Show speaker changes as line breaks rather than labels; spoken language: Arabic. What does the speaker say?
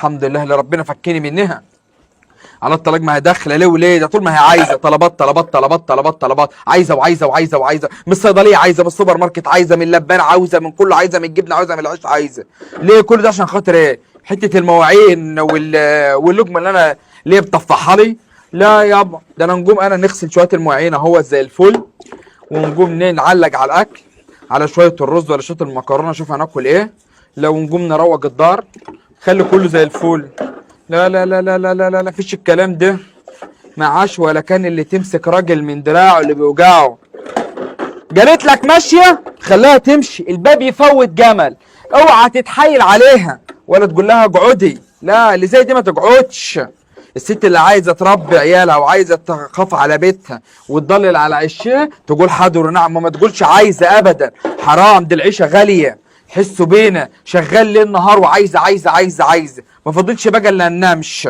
الحمد لله اللي ربنا فكني منها. على الطلاق ما هي داخله ليه وليه؟ ده طول ما هي عايزه طلبات طلبات طلبات طلبات طلبات، عايزه وعايزه وعايزه وعايزه، من الصيدليه عايزه، من السوبر ماركت عايزه، من اللبان عاوزه، من كله عايزه، من الجبنه عاوزه، من العيش عايزه. ليه كل ده؟ عشان خاطر ايه؟ حته المواعين واللقمه اللي انا ليه بطفحها لي؟ لا يابا، ده انا نقوم انا نغسل شويه المواعين اهو زي الفل، ونقوم نعلق على الاكل، على شويه الرز ولا شويه المكرونه، شوف هناكل ايه. لو نقوم نروق الدار، خلي كله زي الفل. لا لا لا لا لا لا لا, لا فيش الكلام ده. معاش ولا كان اللي تمسك راجل من دراعه اللي بيوجعه. قالت لك ماشيه خليها تمشي، الباب يفوت جمل. اوعى تتحايل عليها ولا تقول لها اقعدي، لا اللي زي دي ما تقعدش. الست اللي عايزه تربي عيالها وعايزه تخاف على بيتها وتضلل على عشها تقول حاضر ونعم، ما تقولش عايزه ابدا. حرام، دي العيشه غاليه. حسوا بينا شغال ليل نهار وعايزه عايزه عايزه عايزه، ما فضلش بقى الا ننامش.